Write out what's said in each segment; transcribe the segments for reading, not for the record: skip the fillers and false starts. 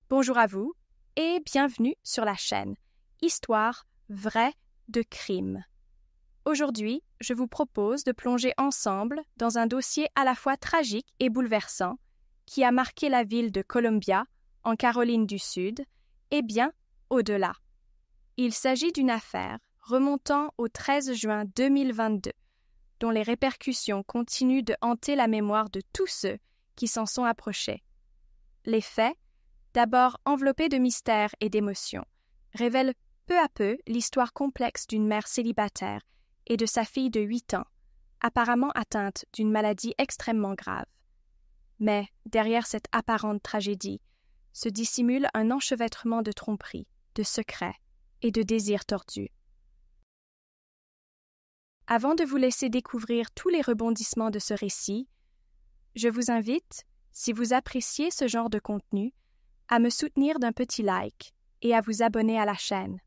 Bonjour à vous et bienvenue sur la chaîne Histoire vraie de crime. Aujourd'hui, je vous propose de plonger ensemble dans un dossier à la fois tragique et bouleversant qui a marqué la ville de Columbia, en Caroline du Sud, et bien au-delà. Il s'agit d'une affaire remontant au 13 juin 2022, dont les répercussions continuent de hanter la mémoire de tous ceux qui s'en sont approchés. Les faits, d'abord enveloppés de mystère et d'émotion, révèlent peu à peu l'histoire complexe d'une mère célibataire et de sa fille de 8 ans, apparemment atteinte d'une maladie extrêmement grave. Mais derrière cette apparente tragédie se dissimule un enchevêtrement de tromperies, de secrets et de désirs tordus. Avant de vous laisser découvrir tous les rebondissements de ce récit, je vous invite, si vous appréciez ce genre de contenu, à me soutenir d'un petit like et à vous abonner à la chaîne.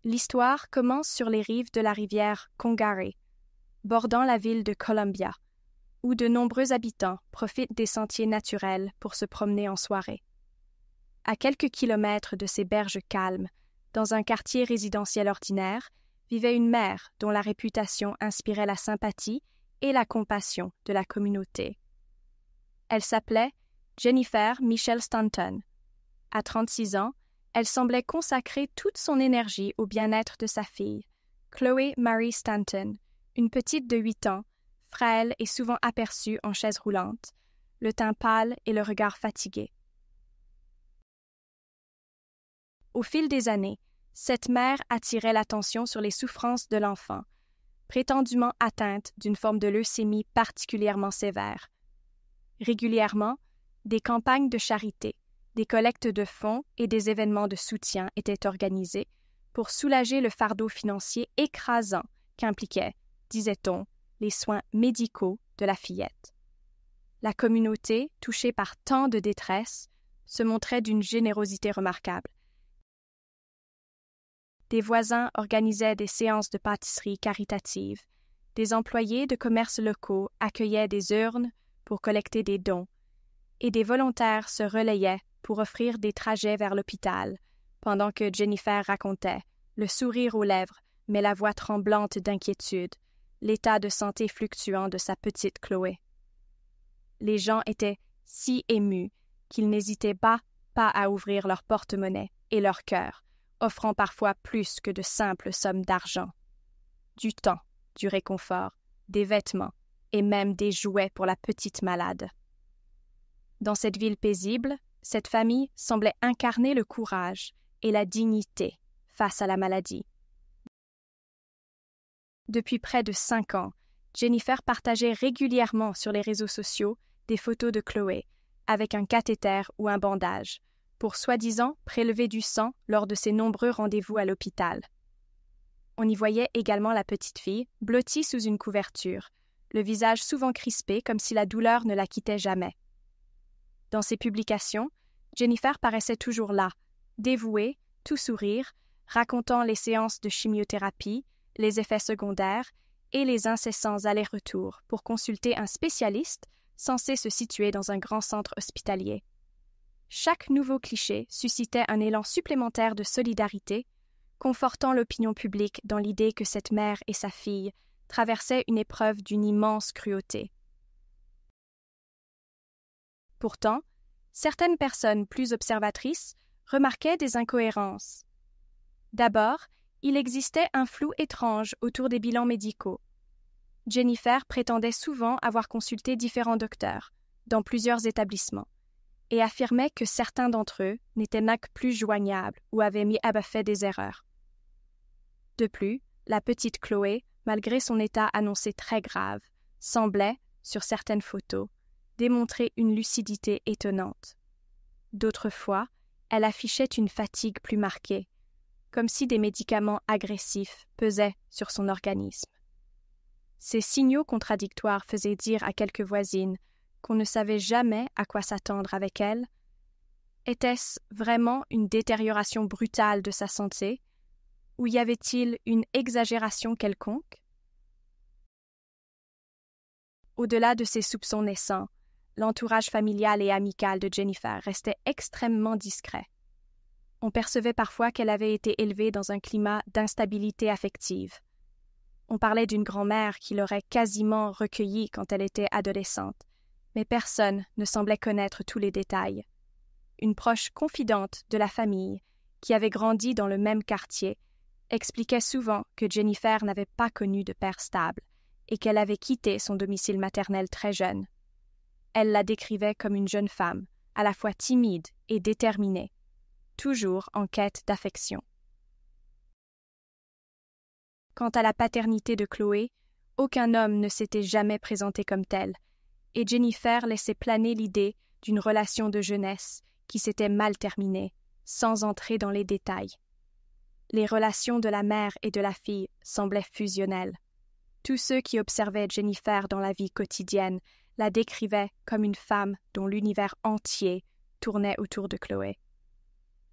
L'histoire commence sur les rives de la rivière Congaree, bordant la ville de Columbia, où de nombreux habitants profitent des sentiers naturels pour se promener en soirée. À quelques kilomètres de ces berges calmes, dans un quartier résidentiel ordinaire, vivait une mère dont la réputation inspirait la sympathie et la compassion de la communauté. Elle s'appelait Jennifer Michelle Stanton. À 36 ans, elle semblait consacrer toute son énergie au bien-être de sa fille, Chloe Marie Stanton, une petite de 8 ans, frêle et souvent aperçue en chaise roulante, le teint pâle et le regard fatigué. Au fil des années, cette mère attirait l'attention sur les souffrances de l'enfant, prétendument atteinte d'une forme de leucémie particulièrement sévère. Régulièrement, des campagnes de charité, des collectes de fonds et des événements de soutien étaient organisés pour soulager le fardeau financier écrasant qu'impliquaient, disait-on, les soins médicaux de la fillette. La communauté, touchée par tant de détresse, se montrait d'une générosité remarquable. Des voisins organisaient des séances de pâtisserie caritatives, des employés de commerces locaux accueillaient des urnes pour collecter des dons, et des volontaires se relayaient pour offrir des trajets vers l'hôpital, pendant que Jennifer racontait, le sourire aux lèvres, mais la voix tremblante d'inquiétude, l'état de santé fluctuant de sa petite Chloé. Les gens étaient si émus qu'ils n'hésitaient pas à ouvrir leur porte-monnaie et leur cœur, offrant parfois plus que de simples sommes d'argent. Du temps, du réconfort, des vêtements et même des jouets pour la petite malade. Dans cette ville paisible, cette famille semblait incarner le courage et la dignité face à la maladie. Depuis près de 5 ans, Jennifer partageait régulièrement sur les réseaux sociaux des photos de Chloé, avec un cathéter ou un bandage, pour soi-disant prélever du sang lors de ses nombreux rendez-vous à l'hôpital. On y voyait également la petite fille, blottie sous une couverture, le visage souvent crispé comme si la douleur ne la quittait jamais. Dans ses publications, Jennifer paraissait toujours là, dévouée, tout sourire, racontant les séances de chimiothérapie, les effets secondaires et les incessants allers-retours pour consulter un spécialiste censé se situer dans un grand centre hospitalier. Chaque nouveau cliché suscitait un élan supplémentaire de solidarité, confortant l'opinion publique dans l'idée que cette mère et sa fille traversaient une épreuve d'une immense cruauté. Pourtant, certaines personnes plus observatrices remarquaient des incohérences. D'abord, il existait un flou étrange autour des bilans médicaux. Jennifer prétendait souvent avoir consulté différents docteurs, dans plusieurs établissements, et affirmait que certains d'entre eux n'étaient que plus joignables ou avaient fait des erreurs. De plus, la petite Chloé, malgré son état annoncé très grave, semblait, sur certaines photos, démontrer une lucidité étonnante. D'autres fois, elle affichait une fatigue plus marquée, comme si des médicaments agressifs pesaient sur son organisme. Ces signaux contradictoires faisaient dire à quelques voisines qu'on ne savait jamais à quoi s'attendre avec elle. Était-ce vraiment une détérioration brutale de sa santé, ou y avait-il une exagération quelconque? Au-delà de ces soupçons naissants, l'entourage familial et amical de Jennifer restait extrêmement discret. On percevait parfois qu'elle avait été élevée dans un climat d'instabilité affective. On parlait d'une grand-mère qui l'aurait quasiment recueillie quand elle était adolescente, mais personne ne semblait connaître tous les détails. Une proche confidente de la famille, qui avait grandi dans le même quartier, expliquait souvent que Jennifer n'avait pas connu de père stable et qu'elle avait quitté son domicile maternel très jeune. Elle la décrivait comme une jeune femme, à la fois timide et déterminée, toujours en quête d'affection. Quant à la paternité de Chloé, aucun homme ne s'était jamais présenté comme tel, et Jennifer laissait planer l'idée d'une relation de jeunesse qui s'était mal terminée, sans entrer dans les détails. Les relations de la mère et de la fille semblaient fusionnelles. Tous ceux qui observaient Jennifer dans la vie quotidienne la décrivaient comme une femme dont l'univers entier tournait autour de Chloé.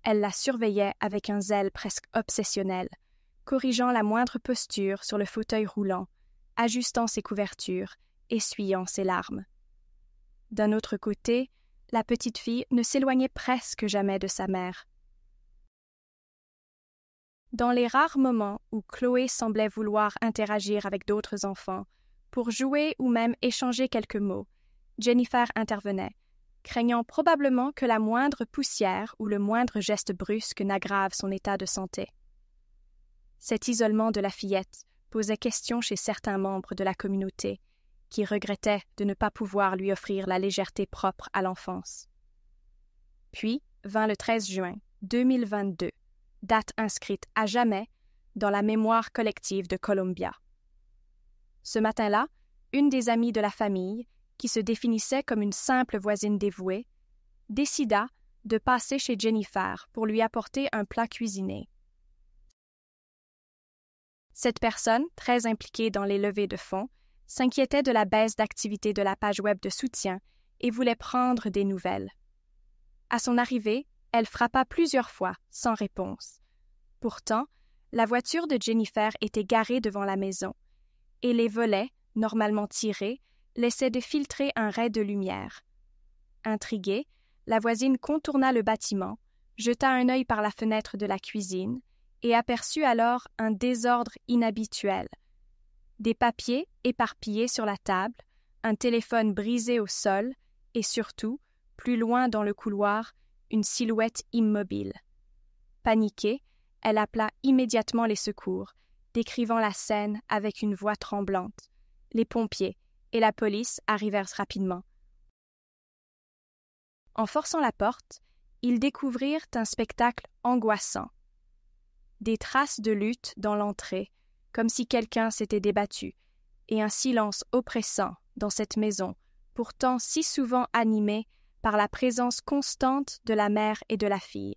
Elle la surveillait avec un zèle presque obsessionnel, corrigeant la moindre posture sur le fauteuil roulant, ajustant ses couvertures, essuyant ses larmes. D'un autre côté, la petite fille ne s'éloignait presque jamais de sa mère. Dans les rares moments où Chloé semblait vouloir interagir avec d'autres enfants, pour jouer ou même échanger quelques mots, Jennifer intervenait, craignant probablement que la moindre poussière ou le moindre geste brusque n'aggrave son état de santé. Cet isolement de la fillette posait question chez certains membres de la communauté, qui regrettaient de ne pas pouvoir lui offrir la légèreté propre à l'enfance. Puis vint le 13 juin 2022, date inscrite à jamais dans la mémoire collective de Columbia. Ce matin-là, une des amies de la famille, qui se définissait comme une simple voisine dévouée, décida de passer chez Jennifer pour lui apporter un plat cuisiné. Cette personne, très impliquée dans les levées de fonds, s'inquiétait de la baisse d'activité de la page web de soutien et voulait prendre des nouvelles. À son arrivée, elle frappa plusieurs fois, sans réponse. Pourtant, la voiture de Jennifer était garée devant la maison, et les volets, normalement tirés, laissaient de filtrer un rai de lumière. Intriguée, la voisine contourna le bâtiment, jeta un œil par la fenêtre de la cuisine et aperçut alors un désordre inhabituel. Des papiers éparpillés sur la table, un téléphone brisé au sol et surtout, plus loin dans le couloir, une silhouette immobile. Paniquée, elle appela immédiatement les secours, décrivant la scène avec une voix tremblante. Les pompiers et la police arrivèrent rapidement. En forçant la porte, ils découvrirent un spectacle angoissant. Des traces de lutte dans l'entrée, comme si quelqu'un s'était débattu, et un silence oppressant dans cette maison, pourtant si souvent animée par la présence constante de la mère et de la fille.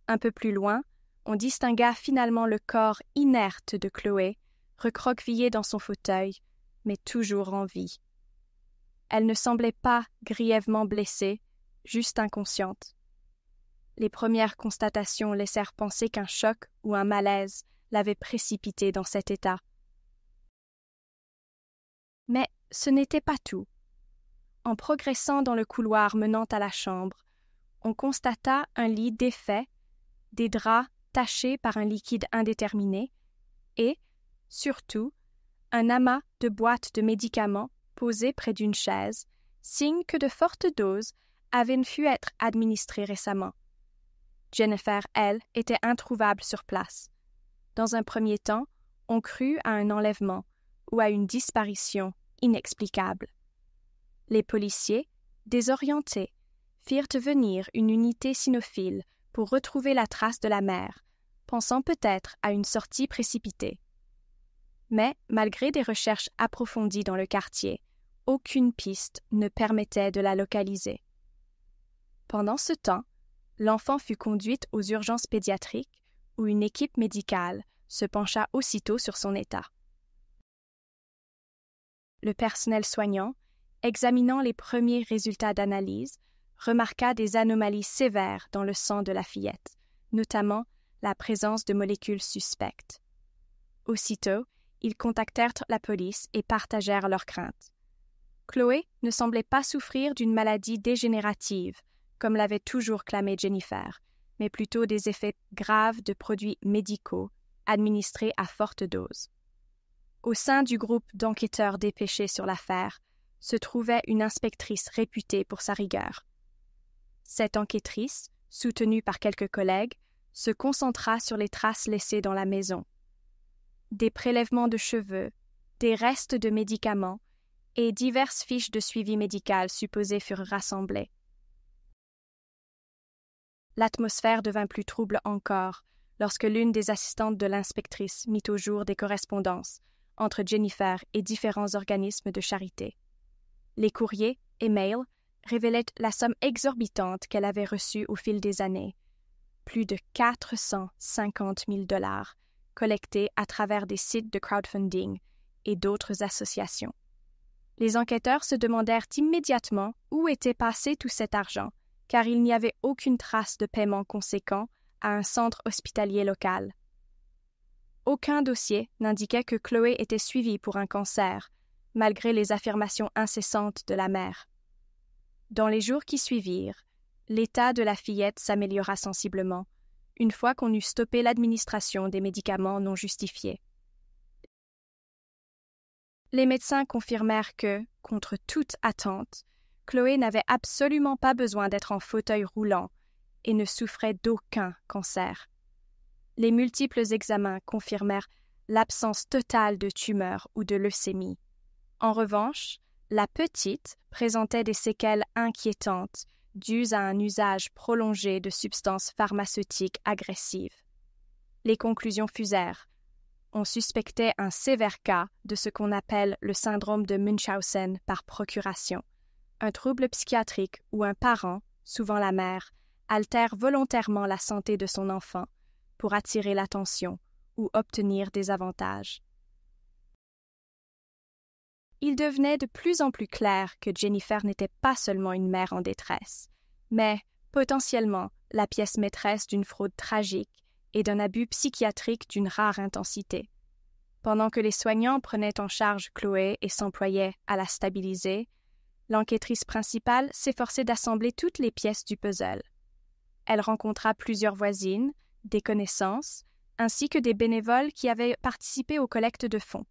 Un peu plus loin, on distingua finalement le corps inerte de Chloé, recroquevillée dans son fauteuil, mais toujours en vie. Elle ne semblait pas grièvement blessée, juste inconsciente. Les premières constatations laissèrent penser qu'un choc ou un malaise l'avait précipitée dans cet état. Mais ce n'était pas tout. En progressant dans le couloir menant à la chambre, on constata un lit défait, des draps tachés par un liquide indéterminé et, surtout, un amas de boîtes de médicaments posées près d'une chaise, signe que de fortes doses avaient pu être administrées récemment. Jennifer, elle, était introuvable sur place. Dans un premier temps, on crut à un enlèvement ou à une disparition inexplicable. Les policiers, désorientés, firent venir une unité cynophile pour retrouver la trace de la mère, pensant peut-être à une sortie précipitée. Mais, malgré des recherches approfondies dans le quartier, aucune piste ne permettait de la localiser. Pendant ce temps, l'enfant fut conduite aux urgences pédiatriques où une équipe médicale se pencha aussitôt sur son état. Le personnel soignant, examinant les premiers résultats d'analyse, remarqua des anomalies sévères dans le sang de la fillette, notamment la présence de molécules suspectes. Aussitôt, ils contactèrent la police et partagèrent leurs craintes. Chloé ne semblait pas souffrir d'une maladie dégénérative, comme l'avait toujours clamé Jennifer, mais plutôt des effets graves de produits médicaux administrés à forte dose. Au sein du groupe d'enquêteurs dépêchés sur l'affaire se trouvait une inspectrice réputée pour sa rigueur. Cette enquêtrice, soutenue par quelques collègues, se concentra sur les traces laissées dans la maison. Des prélèvements de cheveux, des restes de médicaments et diverses fiches de suivi médical supposées furent rassemblées. L'atmosphère devint plus trouble encore lorsque l'une des assistantes de l'inspectrice mit au jour des correspondances entre Jennifer et différents organismes de charité. Les courriers et mails révélaient la somme exorbitante qu'elle avait reçue au fil des années, plus de 450 000 $ collectés à travers des sites de crowdfunding et d'autres associations. Les enquêteurs se demandèrent immédiatement où était passé tout cet argent, car il n'y avait aucune trace de paiement conséquent à un centre hospitalier local. Aucun dossier n'indiquait que Chloé était suivie pour un cancer, malgré les affirmations incessantes de la mère. Dans les jours qui suivirent, l'état de la fillette s'améliora sensiblement, une fois qu'on eut stoppé l'administration des médicaments non justifiés. Les médecins confirmèrent que, contre toute attente, Chloé n'avait absolument pas besoin d'être en fauteuil roulant et ne souffrait d'aucun cancer. Les multiples examens confirmèrent l'absence totale de tumeur ou de leucémie. En revanche, la petite présentait des séquelles inquiétantes dues à un usage prolongé de substances pharmaceutiques agressives. Les conclusions fusèrent. On suspectait un sévère cas de ce qu'on appelle le syndrome de Munchausen par procuration, un trouble psychiatrique où un parent, souvent la mère, altère volontairement la santé de son enfant pour attirer l'attention ou obtenir des avantages. Il devenait de plus en plus clair que Jennifer n'était pas seulement une mère en détresse, mais potentiellement la pièce maîtresse d'une fraude tragique et d'un abus psychiatrique d'une rare intensité. Pendant que les soignants prenaient en charge Chloé et s'employaient à la stabiliser, l'enquêtrice principale s'efforçait d'assembler toutes les pièces du puzzle. Elle rencontra plusieurs voisines, des connaissances, ainsi que des bénévoles qui avaient participé aux collectes de fonds.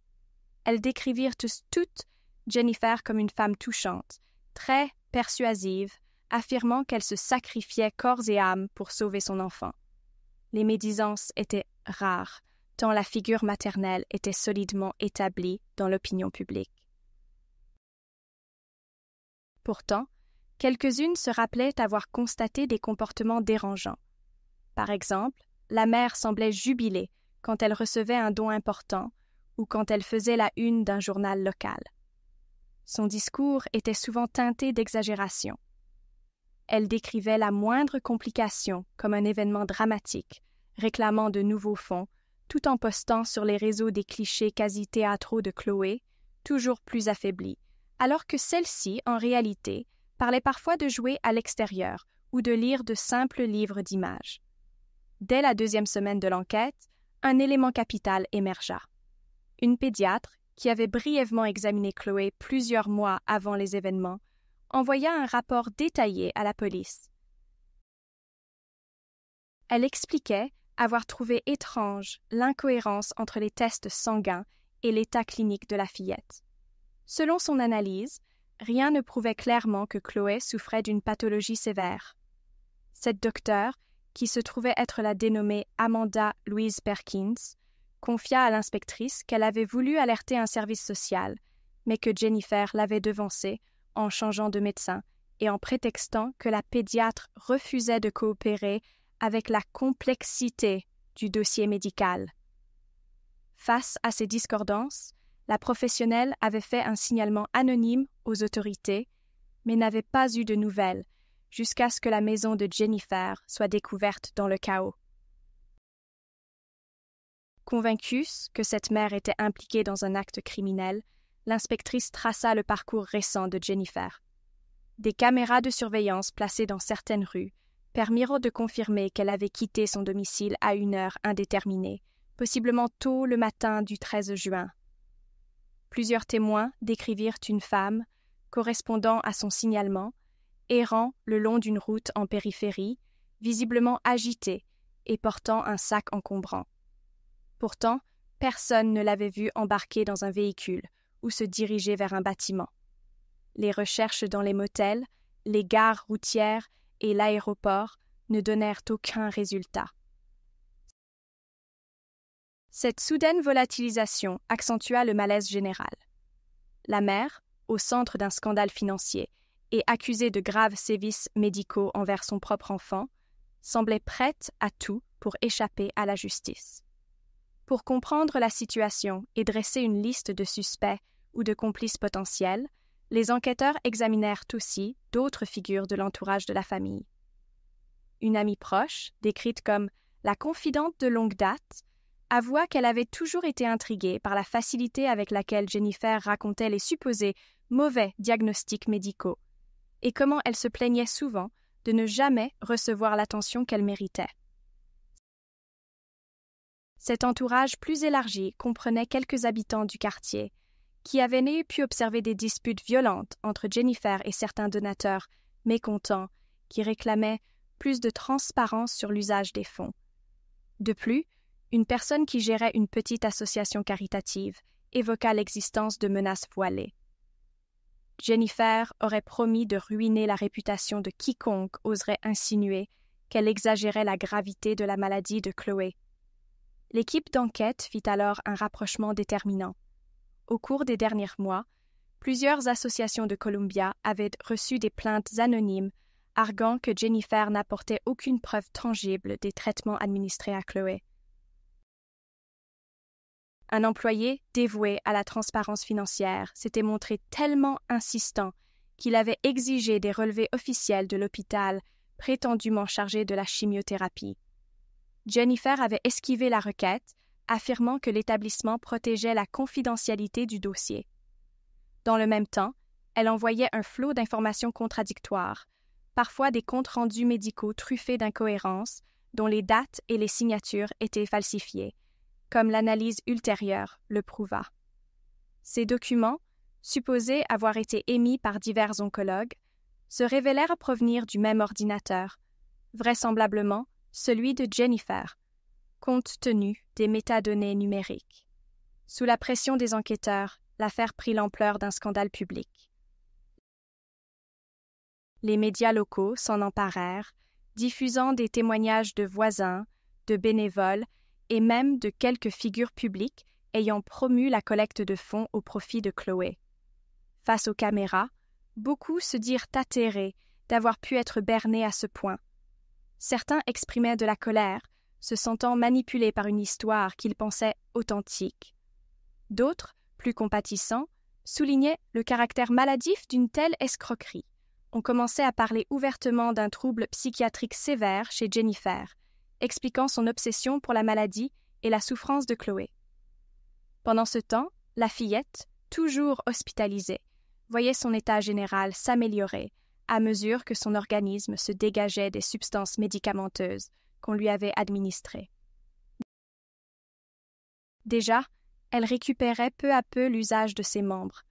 Elles décrivirent toutes Jennifer comme une femme touchante, très persuasive, affirmant qu'elle se sacrifiait corps et âme pour sauver son enfant. Les médisances étaient rares, tant la figure maternelle était solidement établie dans l'opinion publique. Pourtant, quelques-unes se rappelaient avoir constaté des comportements dérangeants. Par exemple, la mère semblait jubilée quand elle recevait un don important ou quand elle faisait la une d'un journal local. Son discours était souvent teinté d'exagération. Elle décrivait la moindre complication comme un événement dramatique, réclamant de nouveaux fonds, tout en postant sur les réseaux des clichés quasi théâtraux de Chloé, toujours plus affaiblis, alors que celle-ci, en réalité, parlait parfois de jouer à l'extérieur ou de lire de simples livres d'images. Dès la 2e semaine de l'enquête, un élément capital émergea. Une pédiatre, qui avait brièvement examiné Chloé plusieurs mois avant les événements, envoya un rapport détaillé à la police. Elle expliquait avoir trouvé étrange l'incohérence entre les tests sanguins et l'état clinique de la fillette. Selon son analyse, rien ne prouvait clairement que Chloé souffrait d'une pathologie sévère. Cette docteure, qui se trouvait être la dénommée Amanda Louise Perkins, confia à l'inspectrice qu'elle avait voulu alerter un service social, mais que Jennifer l'avait devancée en changeant de médecin et en prétextant que la pédiatre refusait de coopérer avec la complexité du dossier médical. Face à ces discordances, la professionnelle avait fait un signalement anonyme aux autorités, mais n'avait pas eu de nouvelles jusqu'à ce que la maison de Jennifer soit découverte dans le chaos. Convaincue que cette mère était impliquée dans un acte criminel, l'inspectrice traça le parcours récent de Jennifer. Des caméras de surveillance placées dans certaines rues permirent de confirmer qu'elle avait quitté son domicile à une heure indéterminée, possiblement tôt le matin du 13 juin. Plusieurs témoins décrivirent une femme correspondant à son signalement, errant le long d'une route en périphérie, visiblement agité et portant un sac encombrant. Pourtant, personne ne l'avait vu embarquer dans un véhicule ou se diriger vers un bâtiment. Les recherches dans les motels, les gares routières et l'aéroport ne donnèrent aucun résultat. Cette soudaine volatilisation accentua le malaise général. La mère, au centre d'un scandale financier et accusée de graves sévices médicaux envers son propre enfant, semblait prête à tout pour échapper à la justice. Pour comprendre la situation et dresser une liste de suspects ou de complices potentiels, les enquêteurs examinèrent aussi d'autres figures de l'entourage de la famille. Une amie proche, décrite comme la confidente de longue date, avoua qu'elle avait toujours été intriguée par la facilité avec laquelle Jennifer racontait les supposés mauvais diagnostics médicaux et comment elle se plaignait souvent de ne jamais recevoir l'attention qu'elle méritait. Cet entourage plus élargi comprenait quelques habitants du quartier qui avaient pu observer des disputes violentes entre Jennifer et certains donateurs mécontents qui réclamaient plus de transparence sur l'usage des fonds. De plus, une personne qui gérait une petite association caritative évoqua l'existence de menaces voilées. Jennifer aurait promis de ruiner la réputation de quiconque oserait insinuer qu'elle exagérait la gravité de la maladie de Chloé. L'équipe d'enquête fit alors un rapprochement déterminant. Au cours des derniers mois, plusieurs associations de Columbia avaient reçu des plaintes anonymes arguant que Jennifer n'apportait aucune preuve tangible des traitements administrés à Chloé. Un employé dévoué à la transparence financière s'était montré tellement insistant qu'il avait exigé des relevés officiels de l'hôpital prétendument chargé de la chimiothérapie. Jennifer avait esquivé la requête, affirmant que l'établissement protégeait la confidentialité du dossier. Dans le même temps, elle envoyait un flot d'informations contradictoires, parfois des comptes rendus médicaux truffés d'incohérences dont les dates et les signatures étaient falsifiées, comme l'analyse ultérieure le prouva. Ces documents, supposés avoir été émis par divers oncologues, se révélèrent provenir du même ordinateur, vraisemblablement celui de Jennifer, compte tenu des métadonnées numériques. Sous la pression des enquêteurs, l'affaire prit l'ampleur d'un scandale public. Les médias locaux s'en emparèrent, diffusant des témoignages de voisins, de bénévoles et même de quelques figures publiques ayant promu la collecte de fonds au profit de Chloé. Face aux caméras, beaucoup se dirent atterrés d'avoir pu être bernés à ce point. Certains exprimaient de la colère, se sentant manipulés par une histoire qu'ils pensaient authentique. D'autres, plus compatissants, soulignaient le caractère maladif d'une telle escroquerie. On commençait à parler ouvertement d'un trouble psychiatrique sévère chez Jennifer, expliquant son obsession pour la maladie et la souffrance de Chloé. Pendant ce temps, la fillette, toujours hospitalisée, voyait son état général s'améliorer à mesure que son organisme se dégageait des substances médicamenteuses qu'on lui avait administrées. Déjà, elle récupérait peu à peu l'usage de ses membres,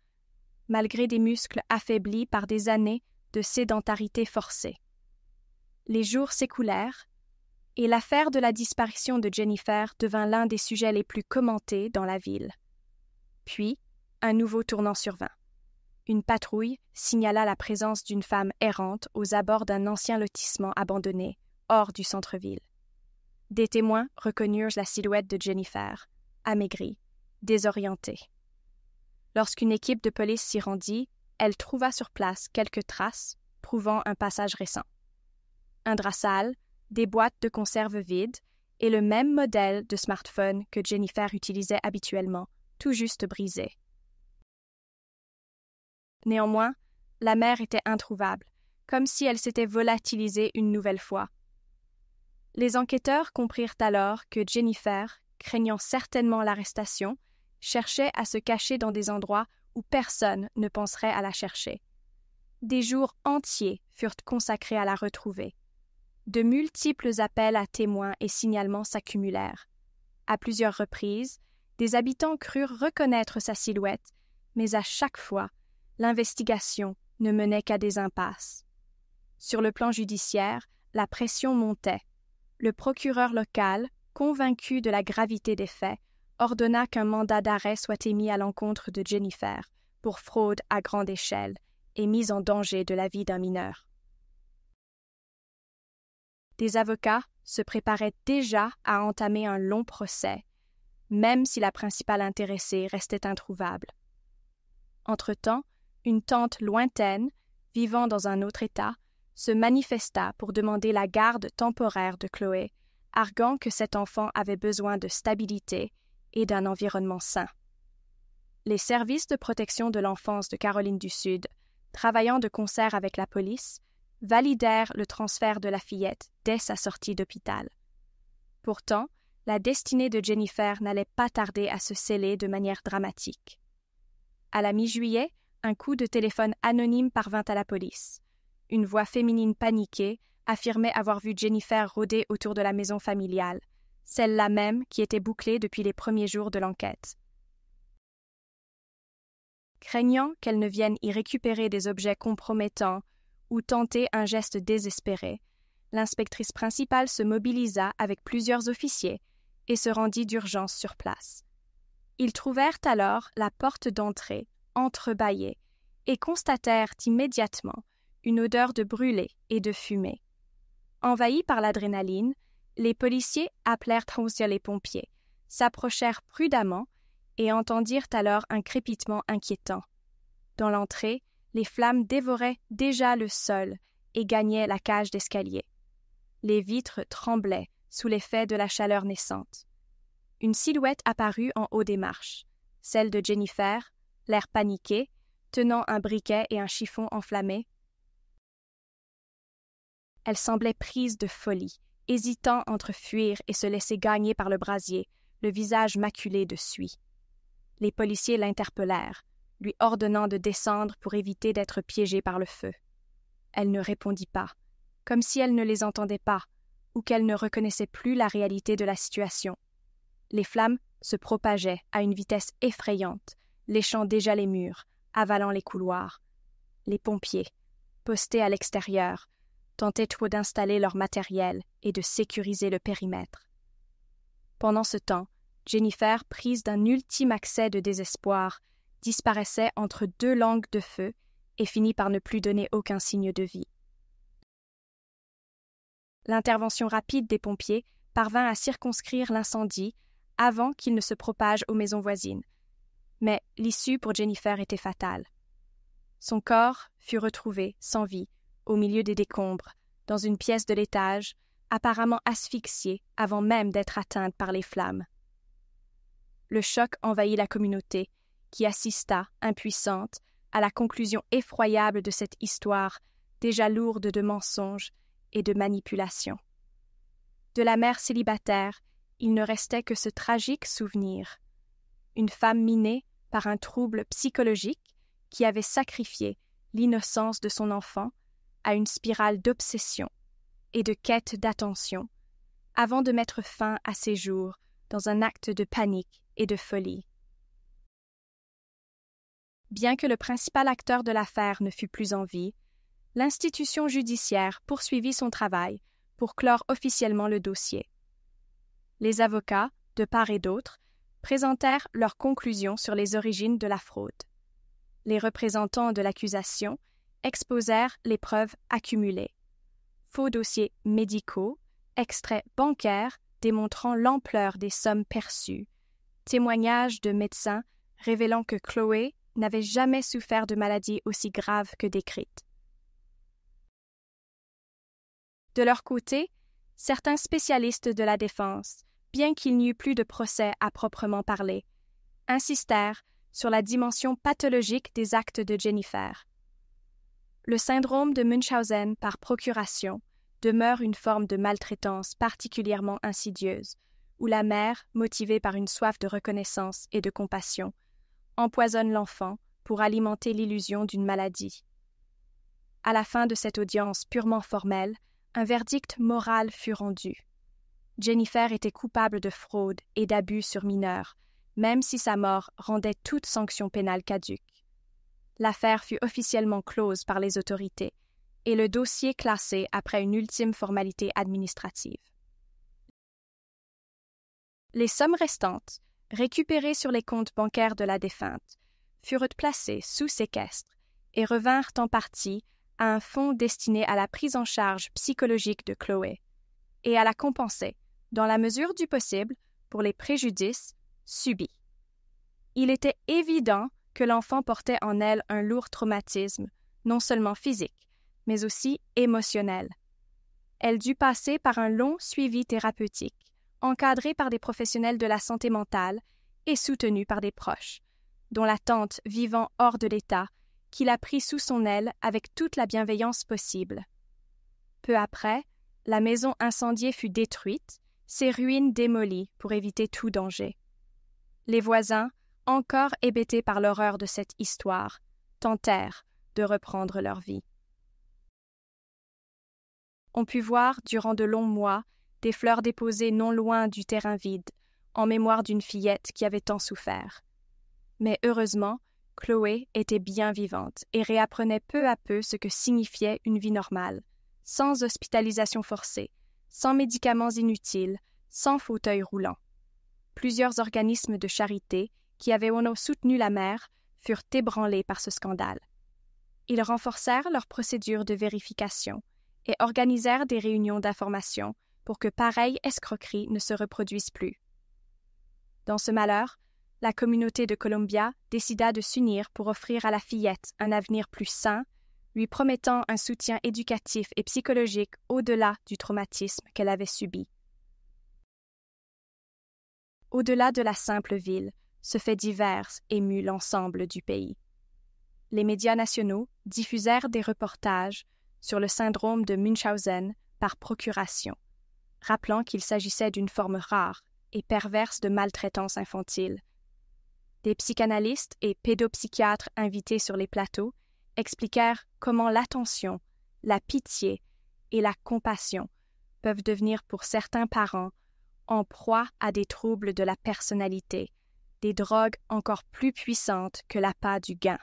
malgré des muscles affaiblis par des années de sédentarité forcée. Les jours s'écoulèrent, et l'affaire de la disparition de Jennifer devint l'un des sujets les plus commentés dans la ville. Puis, un nouveau tournant survint. Une patrouille signala la présence d'une femme errante aux abords d'un ancien lotissement abandonné, hors du centre-ville. Des témoins reconnurent la silhouette de Jennifer, amaigrie, désorientée. Lorsqu'une équipe de police s'y rendit, elle trouva sur place quelques traces prouvant un passage récent. Un drap sale, des boîtes de conserve vides et le même modèle de smartphone que Jennifer utilisait habituellement, tout juste brisé. Néanmoins, la mère était introuvable, comme si elle s'était volatilisée une nouvelle fois. Les enquêteurs comprirent alors que Jennifer, craignant certainement l'arrestation, cherchait à se cacher dans des endroits où personne ne penserait à la chercher. Des jours entiers furent consacrés à la retrouver. De multiples appels à témoins et signalements s'accumulèrent. À plusieurs reprises, des habitants crurent reconnaître sa silhouette, mais à chaque fois, l'investigation ne menait qu'à des impasses. Sur le plan judiciaire, la pression montait. Le procureur local, convaincu de la gravité des faits, ordonna qu'un mandat d'arrêt soit émis à l'encontre de Jennifer pour fraude à grande échelle et mise en danger de la vie d'un mineur. Des avocats se préparaient déjà à entamer un long procès, même si la principale intéressée restait introuvable. Entre-temps, une tante lointaine, vivant dans un autre État, se manifesta pour demander la garde temporaire de Chloé, arguant que cet enfant avait besoin de stabilité et d'un environnement sain. Les services de protection de l'enfance de Caroline du Sud, travaillant de concert avec la police, validèrent le transfert de la fillette dès sa sortie d'hôpital. Pourtant, la destinée de Jennifer n'allait pas tarder à se sceller de manière dramatique. À la mi-juillet, un coup de téléphone anonyme parvint à la police. Une voix féminine paniquée affirmait avoir vu Jennifer rôder autour de la maison familiale, celle-là même qui était bouclée depuis les premiers jours de l'enquête. Craignant qu'elle ne vienne y récupérer des objets compromettants ou tenter un geste désespéré, l'inspectrice principale se mobilisa avec plusieurs officiers et se rendit d'urgence sur place. Ils trouvèrent alors la porte d'entrée entrebâillée et constatèrent immédiatement une odeur de brûlé et de fumée. Envahis par l'adrénaline, les policiers appelèrent aussitôt les pompiers, s'approchèrent prudemment et entendirent alors un crépitement inquiétant. Dans l'entrée, les flammes dévoraient déjà le sol et gagnaient la cage d'escalier. Les vitres tremblaient sous l'effet de la chaleur naissante. Une silhouette apparut en haut des marches, celle de Jennifer, l'air paniqué, tenant un briquet et un chiffon enflammé. Elle semblait prise de folie, hésitant entre fuir et se laisser gagner par le brasier, le visage maculé de suie. Les policiers l'interpellèrent, lui ordonnant de descendre pour éviter d'être piégée par le feu. Elle ne répondit pas, comme si elle ne les entendait pas, ou qu'elle ne reconnaissait plus la réalité de la situation. Les flammes se propageaient à une vitesse effrayante, léchant déjà les murs, avalant les couloirs. Les pompiers, postés à l'extérieur, tentaient d'installer leur matériel et de sécuriser le périmètre. Pendant ce temps, Jennifer, prise d'un ultime accès de désespoir, disparaissait entre deux langues de feu et finit par ne plus donner aucun signe de vie. L'intervention rapide des pompiers parvint à circonscrire l'incendie avant qu'il ne se propage aux maisons voisines. Mais l'issue pour Jennifer était fatale. Son corps fut retrouvé, sans vie, au milieu des décombres, dans une pièce de l'étage, apparemment asphyxiée avant même d'être atteinte par les flammes. Le choc envahit la communauté, qui assista, impuissante, à la conclusion effroyable de cette histoire, déjà lourde de mensonges et de manipulations. De la mère célibataire, il ne restait que ce tragique souvenir. Une femme minée par un trouble psychologique qui avait sacrifié l'innocence de son enfant à une spirale d'obsession et de quête d'attention, avant de mettre fin à ses jours dans un acte de panique et de folie. Bien que le principal acteur de l'affaire ne fût plus en vie, l'institution judiciaire poursuivit son travail pour clore officiellement le dossier. Les avocats, de part et d'autre, présentèrent leurs conclusions sur les origines de la fraude. Les représentants de l'accusation exposèrent les preuves accumulées. Faux dossiers médicaux, extraits bancaires démontrant l'ampleur des sommes perçues, témoignages de médecins révélant que Chloé n'avait jamais souffert de maladie aussi grave que décrite. De leur côté, certains spécialistes de la défense, bien qu'il n'y eût plus de procès à proprement parler, insistèrent sur la dimension pathologique des actes de Jennifer. Le syndrome de Munchausen par procuration demeure une forme de maltraitance particulièrement insidieuse, où la mère, motivée par une soif de reconnaissance et de compassion, empoisonne l'enfant pour alimenter l'illusion d'une maladie. À la fin de cette audience purement formelle, un verdict moral fut rendu. Jennifer était coupable de fraude et d'abus sur mineurs, même si sa mort rendait toute sanction pénale caduque. L'affaire fut officiellement close par les autorités et le dossier classé après une ultime formalité administrative. Les sommes restantes, récupérées sur les comptes bancaires de la défunte, furent placées sous séquestre et revinrent en partie à un fonds destiné à la prise en charge psychologique de Chloé et à la compenser, dans la mesure du possible, pour les préjudices subis. Il était évident que l'enfant portait en elle un lourd traumatisme, non seulement physique, mais aussi émotionnel. Elle dut passer par un long suivi thérapeutique, encadré par des professionnels de la santé mentale et soutenu par des proches, dont la tante vivant hors de l'État, qui la prit sous son aile avec toute la bienveillance possible. Peu après, la maison incendiée fut détruite, ses ruines démolies pour éviter tout danger. Les voisins, encore hébétés par l'horreur de cette histoire, tentèrent de reprendre leur vie. On put voir, durant de longs mois, des fleurs déposées non loin du terrain vide, en mémoire d'une fillette qui avait tant souffert. Mais heureusement, Chloé était bien vivante et réapprenait peu à peu ce que signifiait une vie normale, sans hospitalisation forcée, sans médicaments inutiles, sans fauteuil roulant. Plusieurs organismes de charité qui avaient soutenu la mère furent ébranlés par ce scandale. Ils renforcèrent leurs procédures de vérification et organisèrent des réunions d'information pour que pareille escroquerie ne se reproduise plus. Dans ce malheur, la communauté de Columbia décida de s'unir pour offrir à la fillette un avenir plus sain, lui promettant un soutien éducatif et psychologique au-delà du traumatisme qu'elle avait subi. Au-delà de la simple ville, ce fait divers émut l'ensemble du pays. Les médias nationaux diffusèrent des reportages sur le syndrome de Munchausen par procuration, rappelant qu'il s'agissait d'une forme rare et perverse de maltraitance infantile. Des psychanalystes et pédopsychiatres invités sur les plateaux expliquèrent comment l'attention, la pitié et la compassion peuvent devenir pour certains parents en proie à des troubles de la personnalité, des drogues encore plus puissantes que l'appât du gain.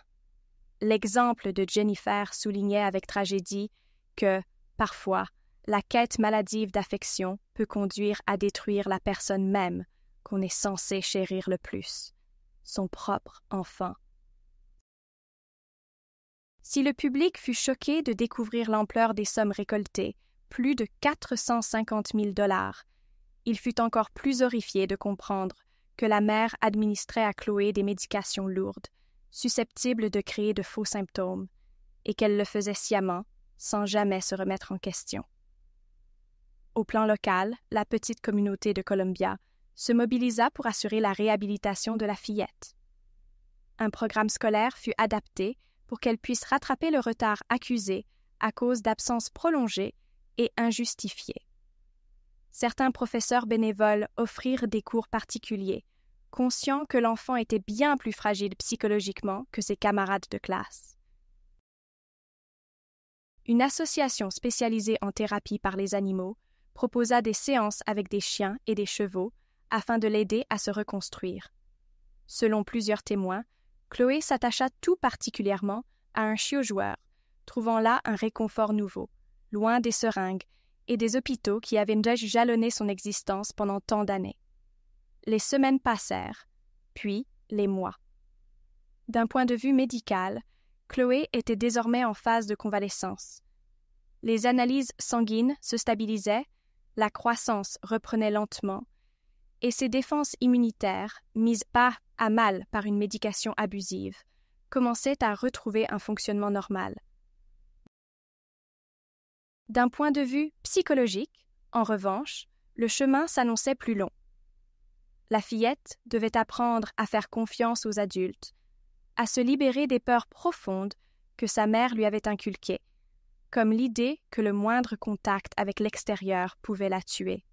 L'exemple de Jennifer soulignait avec tragédie que, parfois, la quête maladive d'affection peut conduire à détruire la personne même qu'on est censé chérir le plus, son propre enfant. Si le public fut choqué de découvrir l'ampleur des sommes récoltées, plus de 450 000 $, il fut encore plus horrifié de comprendre que la mère administrait à Chloé des médications lourdes, susceptibles de créer de faux symptômes, et qu'elle le faisait sciemment, sans jamais se remettre en question. Au plan local, la petite communauté de Columbia se mobilisa pour assurer la réhabilitation de la fillette. Un programme scolaire fut adapté pour qu'elle puisse rattraper le retard accusé à cause d'absences prolongées et injustifiées. Certains professeurs bénévoles offrirent des cours particuliers, conscients que l'enfant était bien plus fragile psychologiquement que ses camarades de classe. Une association spécialisée en thérapie par les animaux proposa des séances avec des chiens et des chevaux afin de l'aider à se reconstruire. Selon plusieurs témoins, Chloé s'attacha tout particulièrement à un chiot-joueur, trouvant là un réconfort nouveau, loin des seringues et des hôpitaux qui avaient déjà jalonné son existence pendant tant d'années. Les semaines passèrent, puis les mois. D'un point de vue médical, Chloé était désormais en phase de convalescence. Les analyses sanguines se stabilisaient, la croissance reprenait lentement, et ses défenses immunitaires, mises pas à mal par une médication abusive, commençaient à retrouver un fonctionnement normal. D'un point de vue psychologique, en revanche, le chemin s'annonçait plus long. La fillette devait apprendre à faire confiance aux adultes, à se libérer des peurs profondes que sa mère lui avait inculquées, comme l'idée que le moindre contact avec l'extérieur pouvait la tuer.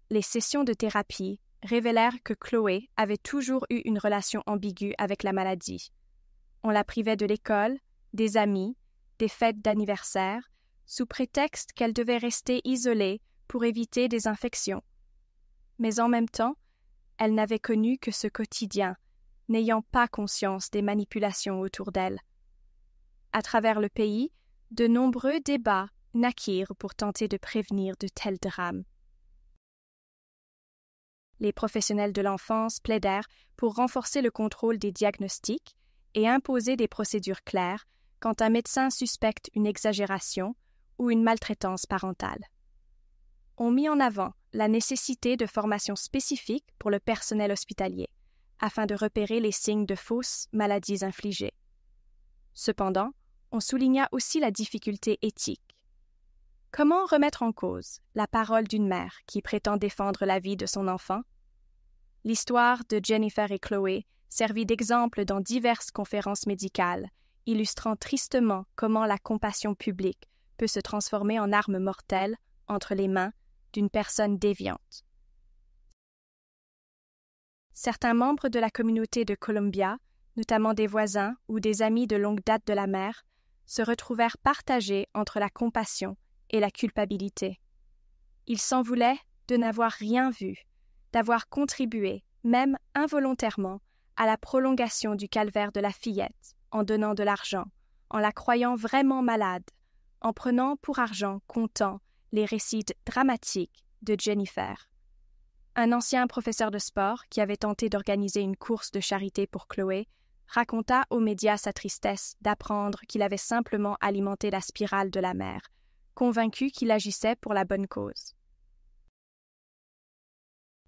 Les sessions de thérapie révélèrent que Chloé avait toujours eu une relation ambiguë avec la maladie. On la privait de l'école, des amis, des fêtes d'anniversaire, sous prétexte qu'elle devait rester isolée pour éviter des infections. Mais en même temps, elle n'avait connu que ce quotidien, n'ayant pas conscience des manipulations autour d'elle. À travers le pays, de nombreux débats naquirent pour tenter de prévenir de tels drames. Les professionnels de l'enfance plaidèrent pour renforcer le contrôle des diagnostics et imposer des procédures claires quand un médecin suspecte une exagération ou une maltraitance parentale. On mit en avant la nécessité de formations spécifiques pour le personnel hospitalier, afin de repérer les signes de fausses maladies infligées. Cependant, on souligna aussi la difficulté éthique. Comment remettre en cause la parole d'une mère qui prétend défendre la vie de son enfant? L'histoire de Jennifer et Chloé servit d'exemple dans diverses conférences médicales, illustrant tristement comment la compassion publique peut se transformer en arme mortelle entre les mains d'une personne déviante. Certains membres de la communauté de Columbia, notamment des voisins ou des amis de longue date de la mère, se retrouvèrent partagés entre la compassion et la culpabilité. Ils s'en voulaient de n'avoir rien vu, d'avoir contribué, même involontairement, à la prolongation du calvaire de la fillette, en donnant de l'argent, en la croyant vraiment malade, en prenant pour argent comptant les récits dramatiques de Jennifer. Un ancien professeur de sport qui avait tenté d'organiser une course de charité pour Chloé raconta aux médias sa tristesse d'apprendre qu'il avait simplement alimenté la spirale de la mère, convaincu qu'il agissait pour la bonne cause.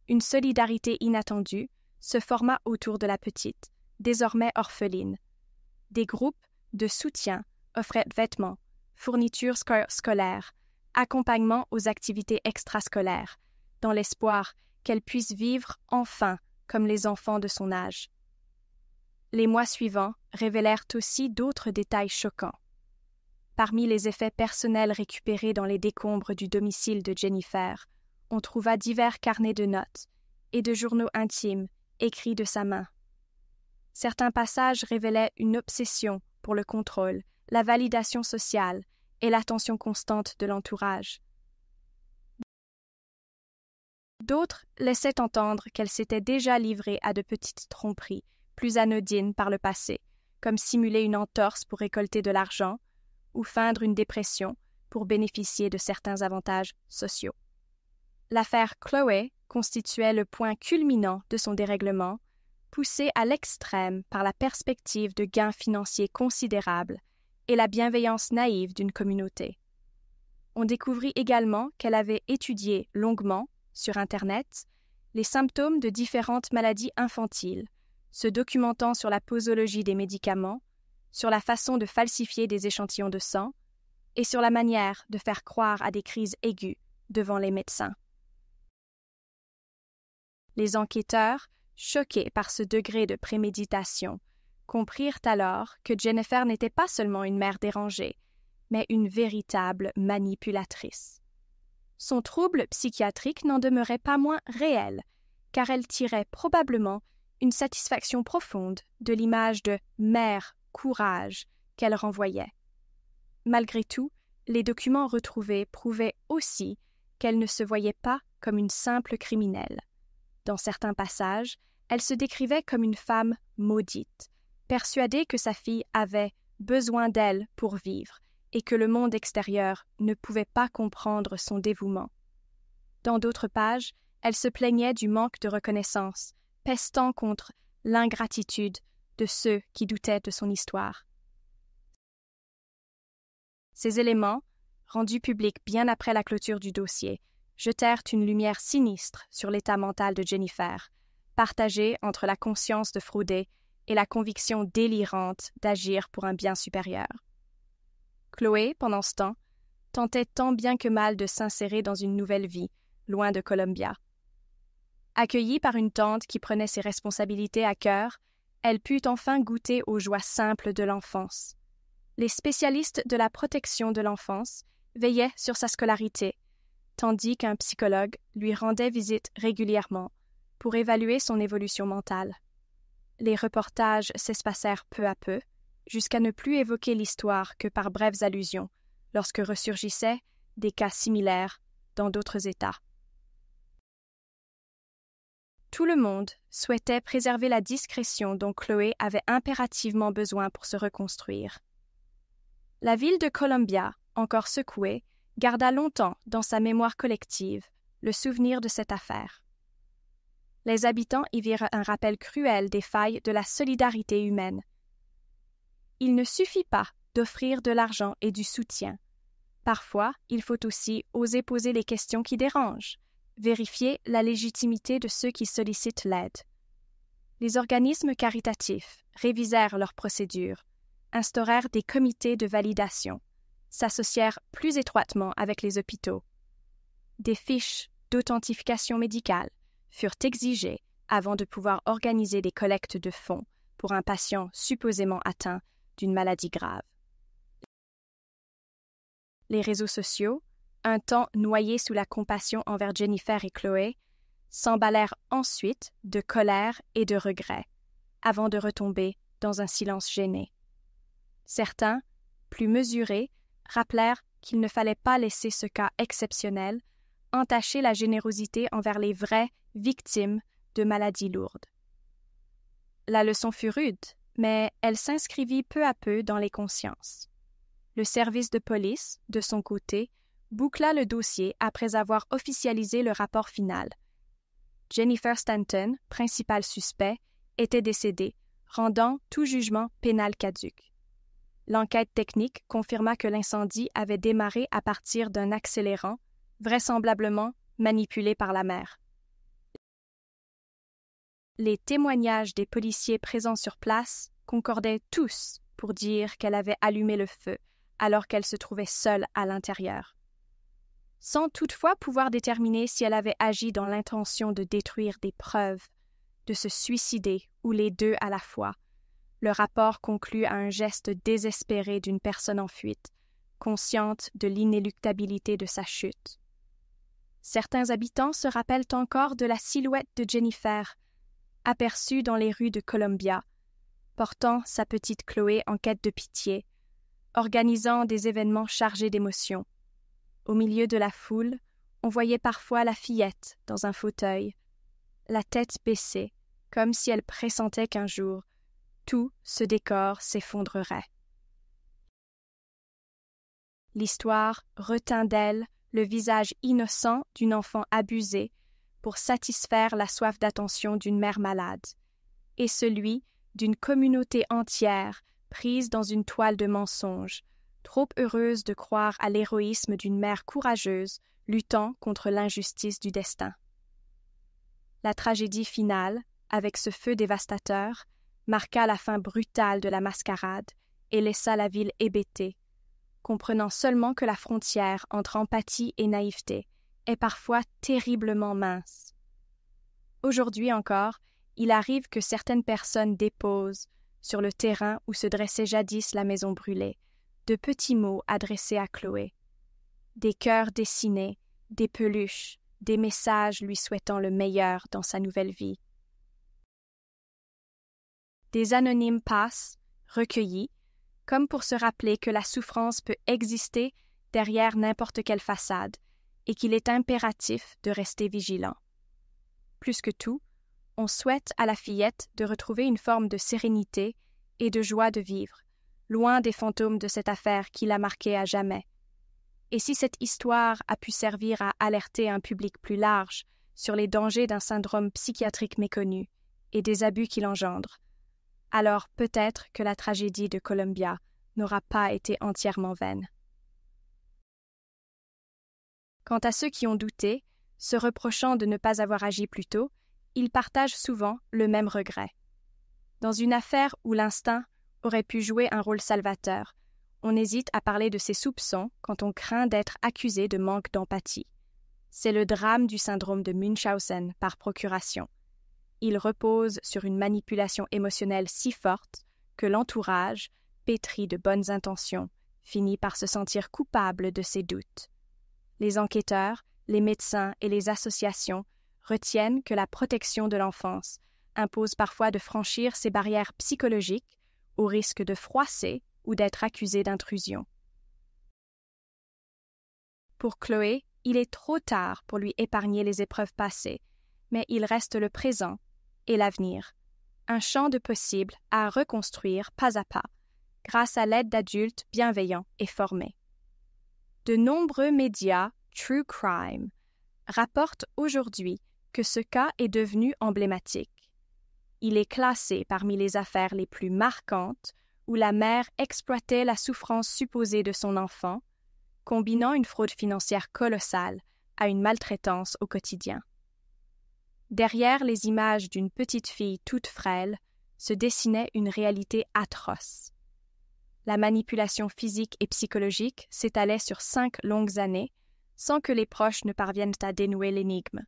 Une solidarité inattendue se forma autour de la petite, désormais orpheline. Des groupes de soutien offraient vêtements, fournitures scolaires, accompagnement aux activités extrascolaires, dans l'espoir qu'elle puisse vivre enfin comme les enfants de son âge. Les mois suivants révélèrent aussi d'autres détails choquants. Parmi les effets personnels récupérés dans les décombres du domicile de Jennifer, on trouva divers carnets de notes et de journaux intimes écrits de sa main. Certains passages révélaient une obsession pour le contrôle, la validation sociale et l'attention constante de l'entourage. D'autres laissaient entendre qu'elle s'était déjà livrée à de petites tromperies, plus anodines par le passé, comme simuler une entorse pour récolter de l'argent ou feindre une dépression pour bénéficier de certains avantages sociaux. L'affaire Chloé constituait le point culminant de son dérèglement, poussé à l'extrême par la perspective de gains financiers considérables et la bienveillance naïve d'une communauté. On découvrit également qu'elle avait étudié longuement, sur Internet, les symptômes de différentes maladies infantiles, se documentant sur la posologie des médicaments, sur la façon de falsifier des échantillons de sang et sur la manière de faire croire à des crises aiguës devant les médecins. Les enquêteurs, choqués par ce degré de préméditation, comprirent alors que Jennifer n'était pas seulement une mère dérangée, mais une véritable manipulatrice. Son trouble psychiatrique n'en demeurait pas moins réel, car elle tirait probablement une satisfaction profonde de l'image de « mère courage » qu'elle renvoyait. Malgré tout, les documents retrouvés prouvaient aussi qu'elle ne se voyait pas comme une simple criminelle. Dans certains passages, elle se décrivait comme une femme maudite, persuadée que sa fille avait besoin d'elle pour vivre et que le monde extérieur ne pouvait pas comprendre son dévouement. Dans d'autres pages, elle se plaignait du manque de reconnaissance, pestant contre l'ingratitude de ceux qui doutaient de son histoire. Ces éléments, rendus publics bien après la clôture du dossier, jetèrent une lumière sinistre sur l'état mental de Jennifer, partagée entre la conscience de frauder et la conviction délirante d'agir pour un bien supérieur. Chloé, pendant ce temps, tentait tant bien que mal de s'insérer dans une nouvelle vie, loin de Columbia. Accueillie par une tante qui prenait ses responsabilités à cœur, elle put enfin goûter aux joies simples de l'enfance. Les spécialistes de la protection de l'enfance veillaient sur sa scolarité, tandis qu'un psychologue lui rendait visite régulièrement pour évaluer son évolution mentale. Les reportages s'espacèrent peu à peu, jusqu'à ne plus évoquer l'histoire que par brèves allusions, lorsque ressurgissaient des cas similaires dans d'autres États. Tout le monde souhaitait préserver la discrétion dont Chloé avait impérativement besoin pour se reconstruire. La ville de Columbia, encore secouée, garda longtemps dans sa mémoire collective le souvenir de cette affaire. Les habitants y virent un rappel cruel des failles de la solidarité humaine. Il ne suffit pas d'offrir de l'argent et du soutien. Parfois, il faut aussi oser poser les questions qui dérangent, vérifier la légitimité de ceux qui sollicitent l'aide. Les organismes caritatifs révisèrent leurs procédures, instaurèrent des comités de validation, s'associèrent plus étroitement avec les hôpitaux. Des fiches d'authentification médicale furent exigées avant de pouvoir organiser des collectes de fonds pour un patient supposément atteint d'une maladie grave. Les réseaux sociaux, un temps noyés sous la compassion envers Jennifer et Chloé, s'emballèrent ensuite de colère et de regret, avant de retomber dans un silence gêné. Certains, plus mesurés, rappelèrent qu'il ne fallait pas laisser ce cas exceptionnel entacher la générosité envers les vraies victimes de maladies lourdes. La leçon fut rude, mais elle s'inscrivit peu à peu dans les consciences. Le service de police, de son côté, boucla le dossier après avoir officialisé le rapport final. Jennifer Stanton, principal suspect, était décédée, rendant tout jugement pénal caduc. L'enquête technique confirma que l'incendie avait démarré à partir d'un accélérant, vraisemblablement manipulé par la mère. Les témoignages des policiers présents sur place concordaient tous pour dire qu'elle avait allumé le feu alors qu'elle se trouvait seule à l'intérieur. Sans toutefois pouvoir déterminer si elle avait agi dans l'intention de détruire des preuves, de se suicider ou les deux à la fois, le rapport conclut à un geste désespéré d'une personne en fuite, consciente de l'inéluctabilité de sa chute. Certains habitants se rappellent encore de la silhouette de Jennifer, aperçue dans les rues de Columbia, portant sa petite Chloé en quête de pitié, organisant des événements chargés d'émotions. Au milieu de la foule, on voyait parfois la fillette dans un fauteuil, la tête baissée, comme si elle pressentait qu'un jour, tout ce décor s'effondrerait. L'histoire retint d'elle le visage innocent d'une enfant abusée pour satisfaire la soif d'attention d'une mère malade, et celui d'une communauté entière prise dans une toile de mensonges, trop heureuse de croire à l'héroïsme d'une mère courageuse luttant contre l'injustice du destin. La tragédie finale, avec ce feu dévastateur, marqua la fin brutale de la mascarade et laissa la ville hébétée, comprenant seulement que la frontière entre empathie et naïveté est parfois terriblement mince. Aujourd'hui encore, il arrive que certaines personnes déposent, sur le terrain où se dressait jadis la maison brûlée, de petits mots adressés à Chloé. Des cœurs dessinés, des peluches, des messages lui souhaitant le meilleur dans sa nouvelle vie. Des anonymes passent, recueillis, comme pour se rappeler que la souffrance peut exister derrière n'importe quelle façade et qu'il est impératif de rester vigilant. Plus que tout, on souhaite à la fillette de retrouver une forme de sérénité et de joie de vivre, loin des fantômes de cette affaire qui l'a marquée à jamais. Et si cette histoire a pu servir à alerter un public plus large sur les dangers d'un syndrome psychiatrique méconnu et des abus qu'il engendre, alors peut-être que la tragédie de Columbia n'aura pas été entièrement vaine. Quant à ceux qui ont douté, se reprochant de ne pas avoir agi plus tôt, ils partagent souvent le même regret. Dans une affaire où l'instinct aurait pu jouer un rôle salvateur, on hésite à parler de ses soupçons quand on craint d'être accusé de manque d'empathie. C'est le drame du syndrome de Munchausen par procuration. Il repose sur une manipulation émotionnelle si forte que l'entourage, pétri de bonnes intentions, finit par se sentir coupable de ses doutes. Les enquêteurs, les médecins et les associations retiennent que la protection de l'enfance impose parfois de franchir ces barrières psychologiques au risque de froisser ou d'être accusé d'intrusion. Pour Chloé, il est trop tard pour lui épargner les épreuves passées, mais il reste le présent et l'avenir, un champ de possibles à reconstruire pas à pas, grâce à l'aide d'adultes bienveillants et formés. De nombreux médias True Crime rapportent aujourd'hui que ce cas est devenu emblématique. Il est classé parmi les affaires les plus marquantes où la mère exploitait la souffrance supposée de son enfant, combinant une fraude financière colossale à une maltraitance au quotidien. Derrière les images d'une petite fille toute frêle se dessinait une réalité atroce. La manipulation physique et psychologique s'étalait sur 5 longues années sans que les proches ne parviennent à dénouer l'énigme.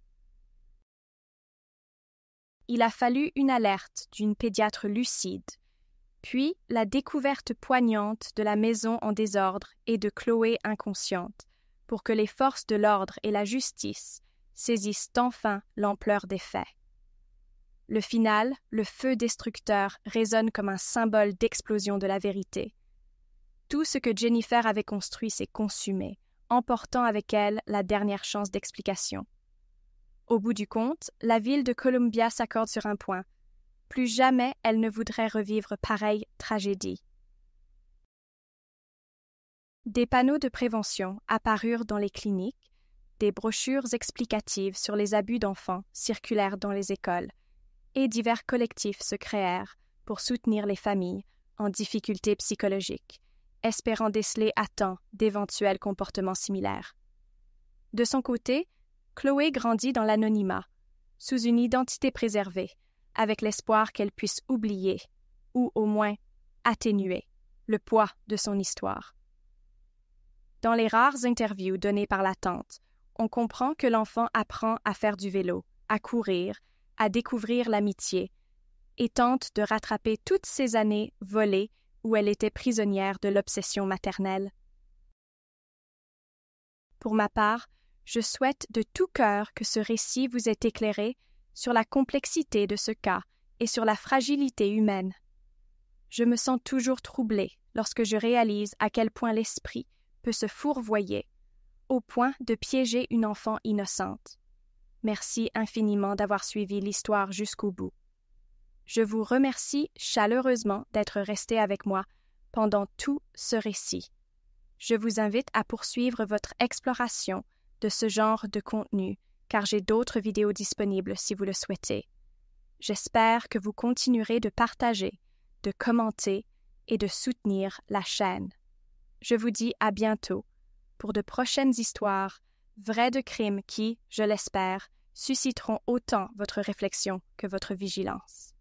Il a fallu une alerte d'une pédiatre lucide, puis la découverte poignante de la maison en désordre et de Chloé inconsciente, pour que les forces de l'ordre et la justice saisissent enfin l'ampleur des faits. Le final, le feu destructeur, résonne comme un symbole d'explosion de la vérité. Tout ce que Jennifer avait construit s'est consumé, emportant avec elle la dernière chance d'explication. Au bout du compte, la ville de Columbia s'accorde sur un point. Plus jamais elle ne voudrait revivre pareille tragédie. Des panneaux de prévention apparurent dans les cliniques, des brochures explicatives sur les abus d'enfants circulèrent dans les écoles, et divers collectifs se créèrent pour soutenir les familles en difficulté psychologique, espérant déceler à temps d'éventuels comportements similaires. De son côté, Chloé grandit dans l'anonymat, sous une identité préservée, avec l'espoir qu'elle puisse oublier, ou au moins atténuer, le poids de son histoire. Dans les rares interviews données par la tante, on comprend que l'enfant apprend à faire du vélo, à courir, à découvrir l'amitié, et tente de rattraper toutes ces années volées où elle était prisonnière de l'obsession maternelle. Pour ma part, je souhaite de tout cœur que ce récit vous ait éclairé sur la complexité de ce cas et sur la fragilité humaine. Je me sens toujours troublée lorsque je réalise à quel point l'esprit peut se fourvoyer, au point de piéger une enfant innocente. Merci infiniment d'avoir suivi l'histoire jusqu'au bout. Je vous remercie chaleureusement d'être resté avec moi pendant tout ce récit. Je vous invite à poursuivre votre exploration de ce genre de contenu, car j'ai d'autres vidéos disponibles si vous le souhaitez. J'espère que vous continuerez de partager, de commenter et de soutenir la chaîne. Je vous dis à bientôt pour de prochaines histoires vraies de crimes qui, je l'espère, susciteront autant votre réflexion que votre vigilance.